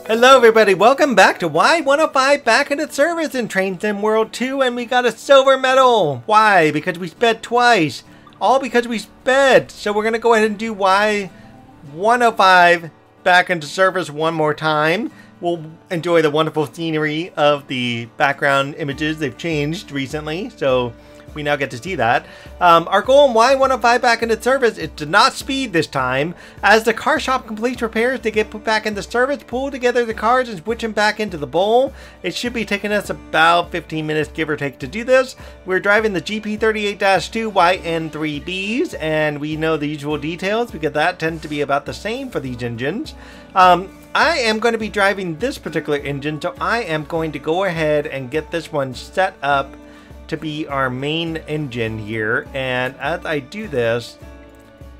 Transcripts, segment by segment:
Hello everybody, welcome back to Y105 Back Into Service in Train Sim World 2, and we got a silver medal. Why? Because we sped twice. All because we sped. So we're going to go ahead and do Y105 Back Into Service one more time. We'll enjoy the wonderful scenery of the background images. They've changed recently, so we now get to see that. Our goal in Y105 Back Into Service is to not speed this time. As the car shop completes repairs, they get put back into service, pull together the cars and switch them back into the bowl. It should be taking us about 15 minutes, give or take, to do this. We're driving the GP38-2 YN3Bs, and we know the usual details because that tends to be about the same for these engines. I am going to be driving this particular engine, so I am going to go ahead and get this one set up to be our main engine here. And as I do this,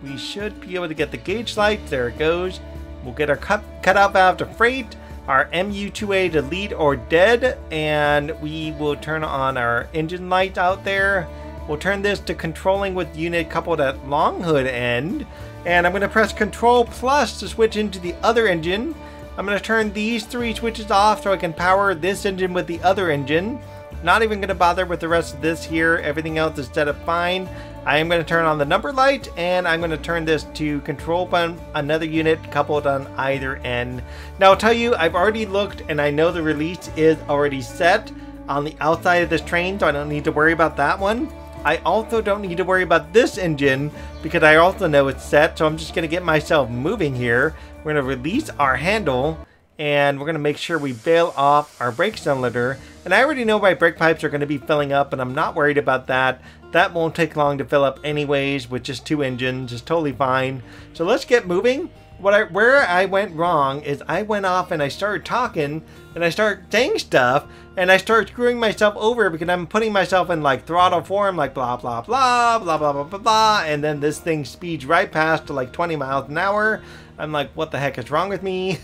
we should be able to get the gauge lights. There it goes. We'll get our cutout valve to freight, our MU2A to lead or dead, and we will turn on our engine light out there. We'll turn this to controlling with unit coupled at long hood end, and I'm going to press Control Plus to switch into the other engine. I'm going to turn these three switches off so I can power this engine with the other engine. Not even going to bother with the rest of this here. Everything else is set up fine. I am going to turn on the number light, and I'm going to turn this to control button, another unit coupled on either end. Now I'll tell you, I've already looked and I know the release is already set on the outside of this train, so I don't need to worry about that one. I also don't need to worry about this engine because I also know it's set, so I'm just going to get myself moving here. We're going to release our handle, and we're going to make sure we bail off our brake cylinder. And I already know my brake pipes are going to be filling up, and I'm not worried about that. That won't take long to fill up anyways with just two engines. It's totally fine. So let's get moving. Where I went wrong is I went off and I started talking and I started saying stuff and I started screwing myself over because I'm putting myself in like throttle form, like blah blah blah blah blah blah blah blah, and then this thing speeds right past to like 20 miles an hour. I'm like, what the heck is wrong with me?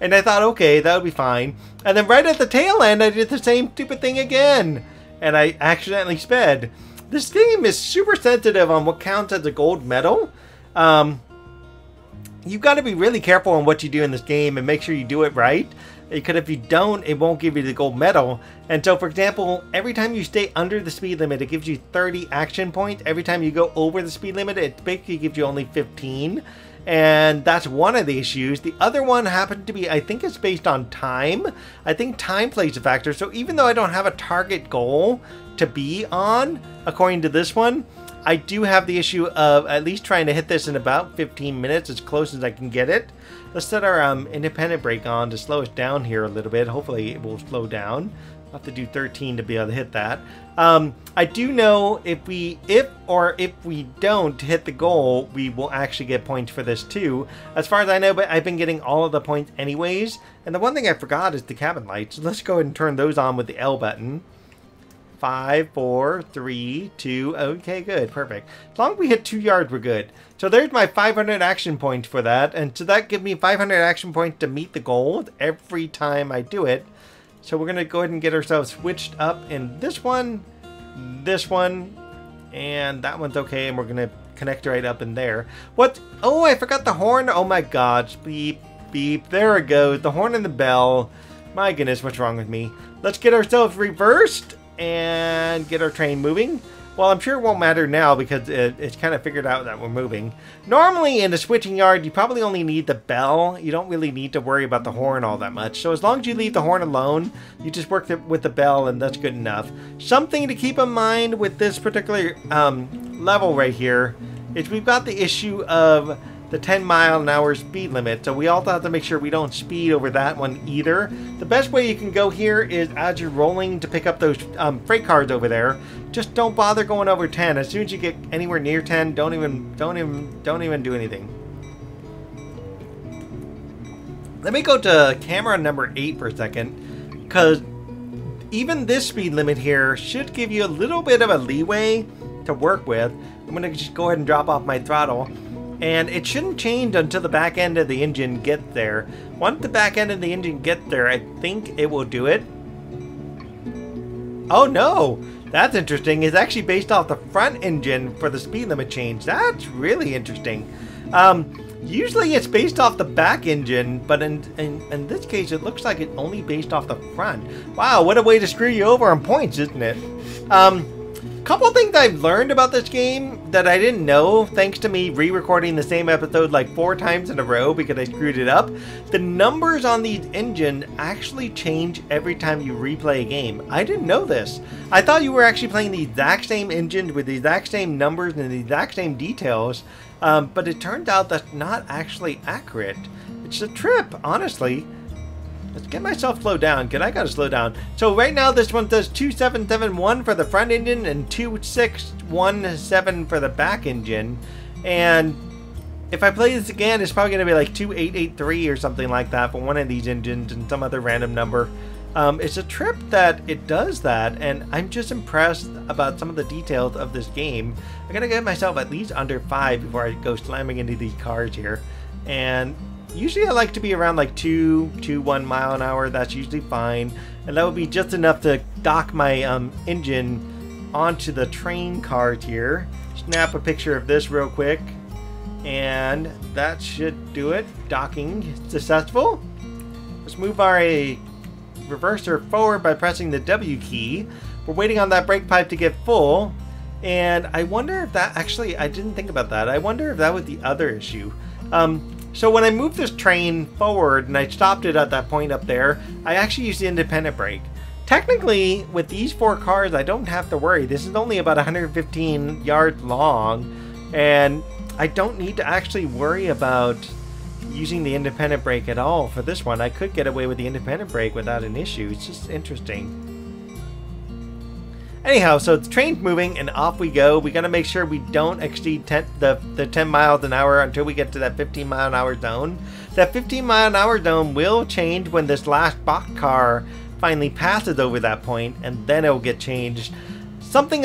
And I thought, okay, that would be fine. And then right at the tail end, I did the same stupid thing again, and I accidentally sped. This game is super sensitive on what counts as a gold medal. You've got to be really careful on what you do in this game and make sure you do it right, because if you don't, it won't give you the gold medal. And so, for example, every time you stay under the speed limit, it gives you 30 action points. Every time you go over the speed limit, it basically gives you only 15. And that's one of the issues. The other one happened to be, I think it's based on time. I think time plays a factor. So even though I don't have a target goal to be on, according to this one, I do have the issue of at least trying to hit this in about 15 minutes, as close as I can get it. Let's set our independent brake on to slow us down here a little bit. Hopefully it will slow down. I'll have to do 13 to be able to hit that. I do know if we don't hit the goal, we will actually get points for this too. As far as I know, but I've been getting all of the points anyways. And the one thing I forgot is the cabin lights. So let's go ahead and turn those on with the L button. 5, 4, 3, 2. Okay, good, perfect. As long as we hit 2 yards, we're good. So there's my 500 action points for that, and so that gives me 500 action points to meet the goal every time I do it. So we're gonna go ahead and get ourselves switched up in this one, and that one's okay, and we're gonna connect right up in there. What? Oh, I forgot the horn. Oh my gosh, beep, beep. There it goes, the horn and the bell. My goodness, what's wrong with me? Let's get ourselves reversed and get our train moving. Well, I'm sure it won't matter now because it's kind of figured out that we're moving. Normally in a switching yard, you probably only need the bell. You don't really need to worry about the horn all that much. So as long as you leave the horn alone, you just work with the bell, and that's good enough. Something to keep in mind with this particular level right here is we've got the issue of the 10-mile-an-hour speed limit, so we also have to make sure we don't speed over that one either. The best way you can go here is as you're rolling to pick up those freight cars over there. Just don't bother going over 10. As soon as you get anywhere near 10, don't even do anything. Let me go to camera number 8 for a second, because even this speed limit here should give you a little bit of a leeway to work with. I'm gonna just go ahead and drop off my throttle. And it shouldn't change until the back end of the engine gets there. Once the back end of the engine gets there, I think it will do it. Oh no! That's interesting. It's actually based off the front engine for the speed limit change. That's really interesting. Usually it's based off the back engine, but in this case it looks like it's only based off the front. Wow, what a way to screw you over on points, isn't it? Couple things I've learned about this game that I didn't know, thanks to me re-recording the same episode like 4 times in a row because I screwed it up. The numbers on the engine actually change every time you replay a game. I didn't know this. I thought you were actually playing the exact same engine with the exact same numbers and the exact same details, but it turned out that's not actually accurate. It's a trip, honestly. Let's get myself slowed down, because I gotta slow down. So right now this one does 2771 for the front engine and 2617 for the back engine. And if I play this again, it's probably gonna be like 2883 or something like that for one of these engines and some other random number. It's a trip that it does that, and I'm just impressed about some of the details of this game. I gotta get myself at least under 5 before I go slamming into these cars here. And usually I like to be around like 1 mile an hour. That's usually fine, and that would be just enough to dock my engine onto the train cars here. Snap a picture of this real quick, and that should do it. Docking successful. Let's move our reverser forward by pressing the W key. We're waiting on that brake pipe to get full, and I wonder if that actually, I didn't think about that. I wonder if that was the other issue. So when I moved this train forward and I stopped it at that point up there, I actually used the independent brake. Technically, with these 4 cars, I don't have to worry. This is only about 115 yards long, and I don't need to actually worry about using the independent brake at all for this one. I could get away with the independent brake without an issue. It's just interesting. Anyhow, so the train's moving and off we go. We got to make sure we don't exceed the 10 miles an hour until we get to that 15 mile an hour zone. That 15 mile an hour zone will change when this last box car finally passes over that point, and then it will get changed. Something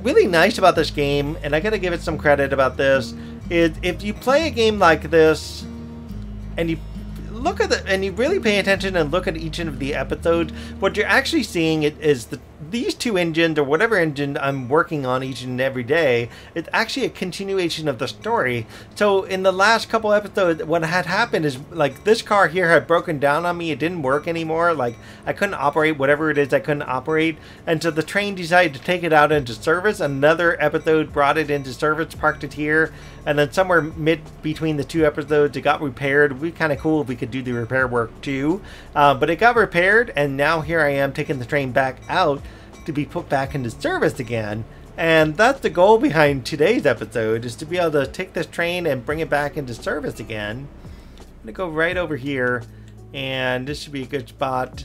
really nice about this game, and I got to give it some credit about this, is if you play a game like this and you look at it and you really pay attention and look at each of the episodes, what you're actually seeing is these 2 engines, or whatever engine I'm working on each and every day, it's actually a continuation of the story. So in the last couple episodes, what had happened is, like, this car here had broken down on me. It didn't work anymore. Like, I couldn't operate whatever it is I couldn't operate, and so the train decided to take it out into service. Another episode brought it into service, parked it here, and then somewhere between the 2 episodes, it got repaired. It would be kind of cool if we could do the repair work too, but it got repaired, and now here I am taking the train back out to be put back into service again. And that's the goal behind today's episode, is to be able to take this train and bring it back into service again. I'm gonna go right over here, and this should be a good spot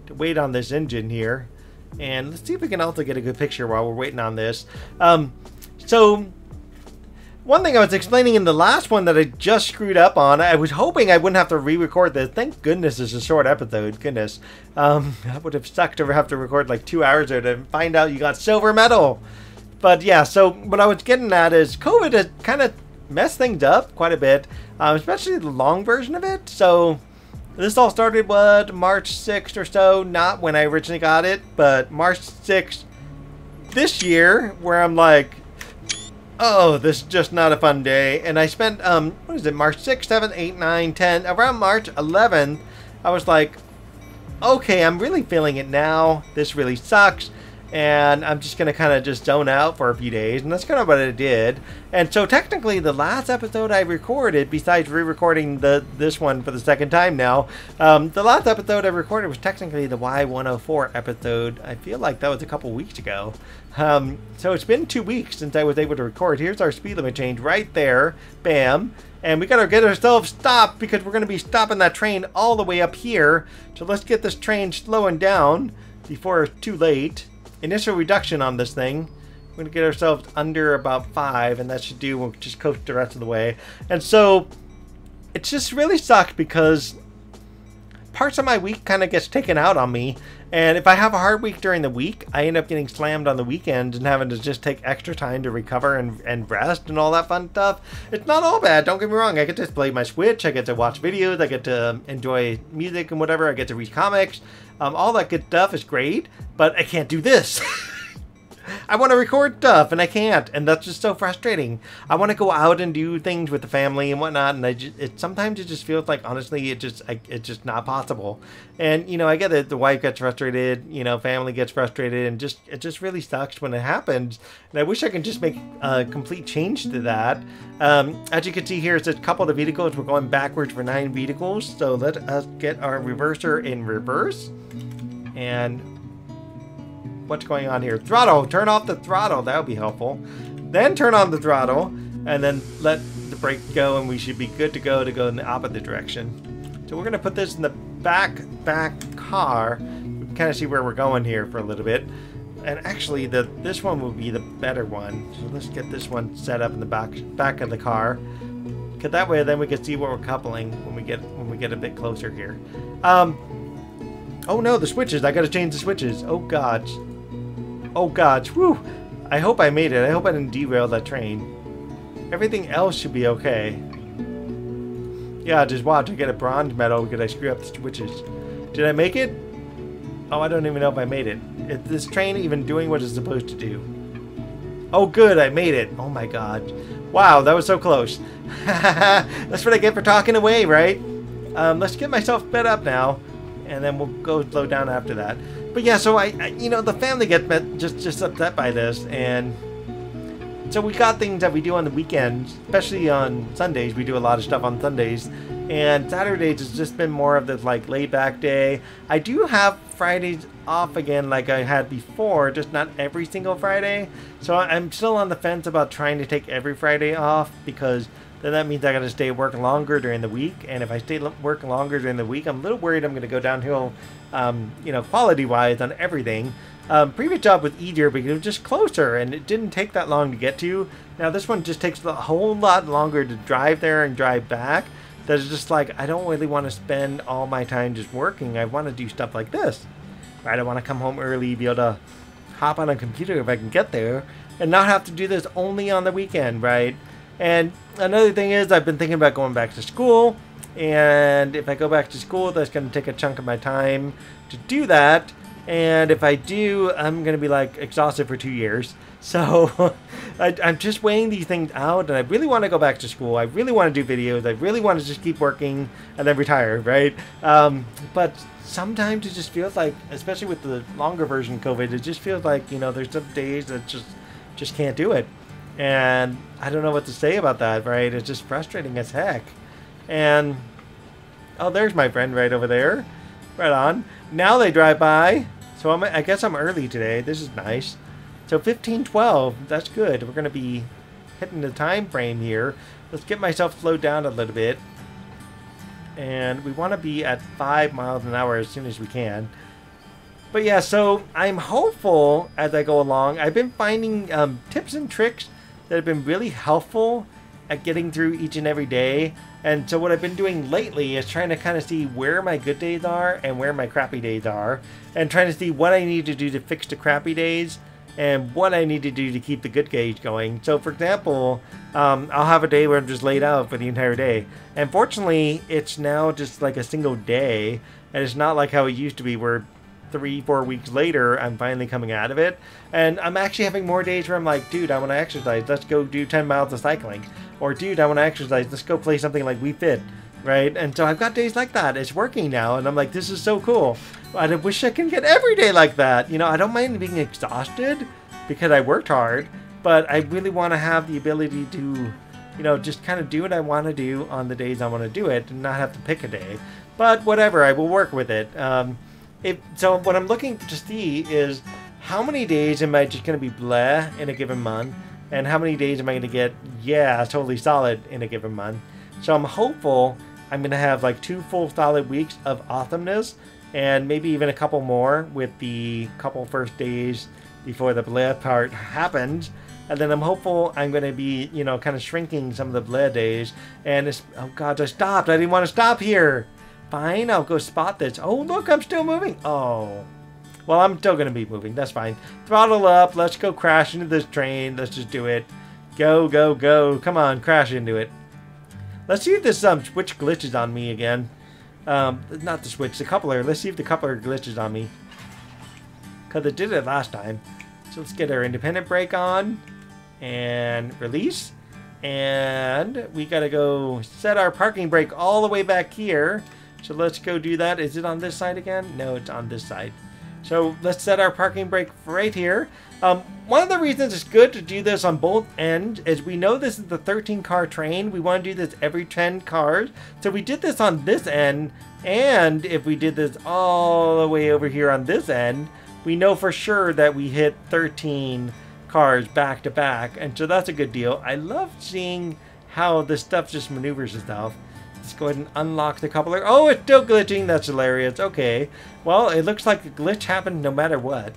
to wait on this engine here. And let's see if we can also get a good picture while we're waiting on this. So one thing I was explaining in the last one that I just screwed up on, I was hoping I wouldn't have to re-record this. Thank goodness it's a short episode. Goodness. That would have sucked to have to record like 2 hours or to find out you got silver medal. But yeah, so what I was getting at is COVID has kind of messed things up quite a bit, especially the long version of it. So this all started, what, March 6th or so? Not when I originally got it, but March 6th this year, where I'm like, oh, this is just not a fun day. And I spent, what is it, March 6th, 7th, 8th, 9th, 10th, around March 11th, I was like, okay, I'm really feeling it now. This really sucks. And I'm just going to kind of just zone out for a few days. And that's kind of what I did. And so technically the last episode I recorded, besides re-recording this one for the second time now, the last episode I recorded was technically the Y104 episode. I feel like that was a couple weeks ago. So it's been 2 weeks since I was able to record. Here's our speed limit change right there. Bam. And we got to get ourselves stopped because we're going to be stopping that train all the way up here. So let's get this train slowing down before it's too late. Initial reduction on this thing. We're going to get ourselves under about 5, and that should do. We'll just coast the rest of the way. And so it just really sucked because parts of my week kind of gets taken out on me. And if I have a hard week during the week, I end up getting slammed on the weekend and having to just take extra time to recover and rest and all that fun stuff. It's not all bad, don't get me wrong. I get to play my Switch, I get to watch videos, I get to enjoy music and whatever, I get to read comics. All that good stuff is great, but I can't do this. I want to record stuff and I can't, and that's just so frustrating. I want to go out and do things with the family and whatnot, and sometimes it just feels like, honestly, it's just not possible. And, you know, I get it, the wife gets frustrated, you know, family gets frustrated, and it just really sucks when it happens. And I wish I could just make a complete change to that. As you can see here, it's a couple of vehicles. We're going backwards for 9 vehicles. So let us get our reverser in reverse. And what's going on here? Throttle, turn off the throttle. That would be helpful. Then turn on the throttle and then let the brake go, and we should be good to go in the opposite direction. So we're going to put this in the back car. We can kind of see where we're going here for a little bit. And actually, this one will be the better one. So let's get this one set up in the back of the car. Because that way, then we can see what we're coupling when we get a bit closer here. Oh no, the switches! I got to change the switches. Oh gosh. Oh gosh. Whew. I hope I made it. I hope I didn't derail that train. Everything else should be okay. Yeah, just watch. I get a bronze medal because I screw up the switches. Did I make it? Oh, I don't even know if I made it. Is this train even doing what it's supposed to do? Oh, good. I made it. Oh, my God. Wow, that was so close. That's what I get for talking away, right? Let's get myself sped up now, and then we'll go slow down after that. But yeah, so I you know, the family gets just upset by this, and so we got things that we do on the weekends, especially on Sundays. We do a lot of stuff on Sundays, and Saturdays has just been more of the like laid back day. I do have Fridays off again like I had before, just not every single Friday. So I'm still on the fence about trying to take every Friday off, because then that means I gotta stay work longer during the week, and if I stay work longer during the week, I'm a little worried I'm gonna go downhill, you know, quality-wise on everything. Previous job was easier because it was just closer and it didn't take that long to get to. Now this one just takes a whole lot longer to drive there and drive back. That's just like, I don't really want to spend all my time just working. I want to do stuff like this. Right? I want to come home early, be able to hop on a computer if I can get there, and not have to do this only on the weekend, right? And another thing is, I've been thinking about going back to school, and if I go back to school, that's going to take a chunk of my time to do that. And if I do, I'm going to be like exhausted for 2 years. So I'm just weighing these things out, and I really want to go back to school. I really want to do videos. I really want to just keep working and then retire, right? But sometimes it just feels like, especially with the longer version of COVID, it just feels like, you know, there's some days that just can't do it. And I don't know what to say about that, right? It's just frustrating as heck. And, oh, there's my friend right over there. Right on. Now they drive by. So I guess I'm early today. This is nice. So 15:12, that's good. We're going to be hitting the time frame here. Let's get myself slowed down a little bit. And we want to be at 5 miles an hour as soon as we can. But yeah, so I'm hopeful as I go along. I've been finding tips and tricks that have been really helpful at getting through each and every day. And so what I've been doing lately is trying to kind of see where my good days are and where my crappy days are, and trying to see what I need to do to fix the crappy days and what I need to do to keep the good days going. So for example, I'll have a day where I'm just laid out for the entire day. And fortunately, it's now just like a single day, and it's not like how it used to be where 3-4 weeks later I'm finally coming out of it. And I'm actually having more days where I'm like, dude, I want to exercise, let's go do 10 miles of cycling. Or dude, I want to exercise, let's go play something like We Fit, right? And so I've got days like that. It's working now, and I'm like, this is so cool. I wish I can get every day like that. You know, I don't mind being exhausted because I worked hard, but I really want to have the ability to, you know, just kind of do what I want to do on the days I want to do it and not have to pick a day. But whatever, I will work with it. So what I'm looking to see is how many days am I just going to be bleh in a given month, and how many days am I going to get, yeah, totally solid in a given month. So I'm hopeful I'm going to have like 2 full solid weeks of awesomeness, and maybe even a couple more with the couple first days before the bleh part happens. And then I'm hopeful I'm going to be, you know, kind of shrinking some of the bleh days. And it's, oh God, I stopped. I didn't want to stop here. Fine, I'll go spot this. Oh, look, I'm still moving. Oh. Well, I'm still going to be moving. That's fine. Throttle up. Let's go crash into this train. Let's just do it. Go, go, go. Come on, crash into it. Let's see if this switch glitches on me again. Not the switch, the coupler. Let's see if the coupler glitches on me. Because it did it last time. So let's get our independent brake on and release. And we gotta go set our parking brake all the way back here. So let's go do that. Is it on this side again? No, it's on this side. So let's set our parking brake right here. One of the reasons it's good to do this on both ends is we know this is the 13-car train. We want to do this every 10 cars. So we did this on this end, and if we did this all the way over here on this end, we know for sure that we hit 13 cars back to back, and so that's a good deal. I love seeing how this stuff just maneuvers itself. Let's go ahead and unlock the coupler. Oh, it's still glitching. That's hilarious. Okay. Well, it looks like a glitch happened no matter what.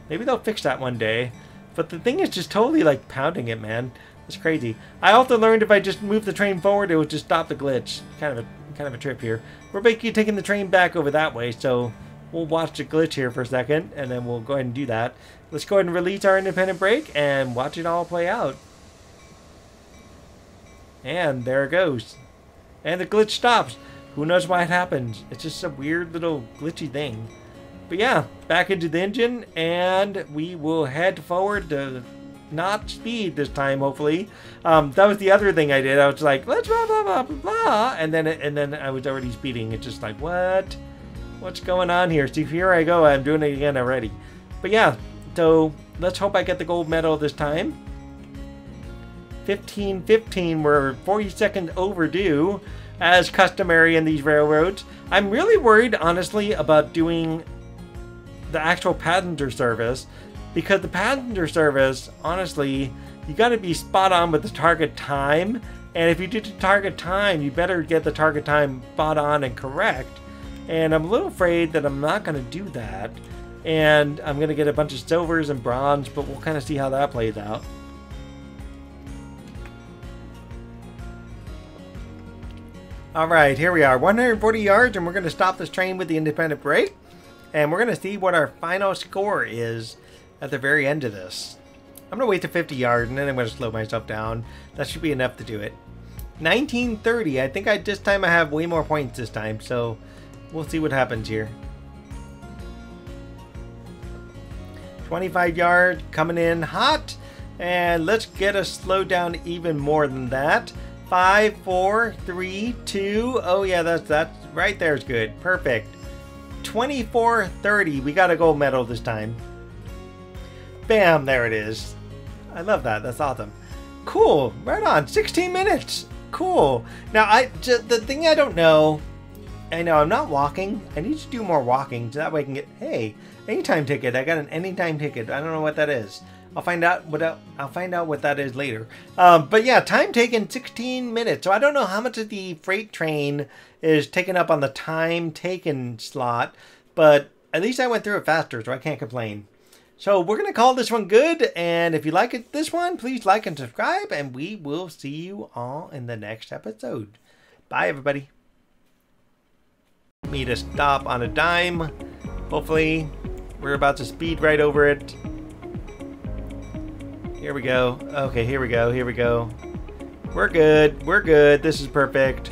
Maybe they'll fix that one day. But the thing is just totally like pounding it, man. It's crazy. I also learned if I just move the train forward, it would just stop the glitch. Kind of a trip here. We're basically taking the train back over that way, so we'll watch the glitch here for a second, and then we'll go ahead and do that. Let's go ahead and release our independent brake and watch it all play out. And there it goes. And the glitch stops. Who knows why it happens? It's just a weird little glitchy thing. But yeah, back into the engine, and we will head forward to not speed this time, hopefully. That was the other thing I did. I was like, let's blah blah blah blah blah, and then I was already speeding. It's just like, what's going on here? See, here I go. I'm doing it again already. But yeah, so let's hope I get the gold medal this time. 15-15, we're 40 seconds overdue, as customary in these railroads. I'm really worried, honestly, about doing the actual passenger service, because the passenger service, honestly, you got to be spot on with the target time, and if you do the target time, you better get the target time spot on and correct, and I'm a little afraid that I'm not going to do that, and I'm going to get a bunch of silvers and bronze, but we'll kind of see how that plays out. Alright, here we are, 140 yards, and we're going to stop this train with the independent brake. And we're going to see what our final score is at the very end of this. I'm going to wait to 50 yards, and then I'm going to slow myself down. That should be enough to do it. 1930, I think this time I have way more points this time, so we'll see what happens here. 25 yards, coming in hot. And let's get us slowed down even more than that. 5, 4, 3, 2. Oh yeah, that's right there is good. Perfect. 24:30. We got a gold medal this time. Bam, there it is. I love that. That's awesome. Cool. Right on. 16 minutes. Cool. Now, the thing I don't know, I know I'm not walking. I need to do more walking so that way I can get, hey, anytime ticket. I got an anytime ticket. I don't know what that is. I'll find out what that is later. But yeah, time taken 16 minutes. So I don't know how much of the freight train is taken up on the time taken slot, but at least I went through it faster, so I can't complain. So we're going to call this one good, and if you like this one, please like and subscribe, and we will see you all in the next episode. Bye, everybody. Me to stop on a dime. Hopefully, we're about to speed right over it. Here we go. Okay, here we go. Here we go. We're good. We're good. This is perfect.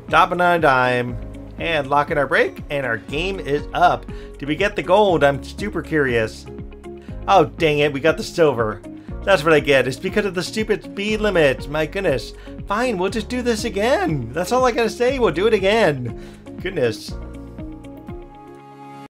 Stopping on a dime. And locking our brake. And our game is up. Did we get the gold? I'm super curious. Oh, dang it. We got the silver. That's what I get. It's because of the stupid speed limits. My goodness. Fine, we'll just do this again. That's all I gotta say. We'll do it again. Goodness.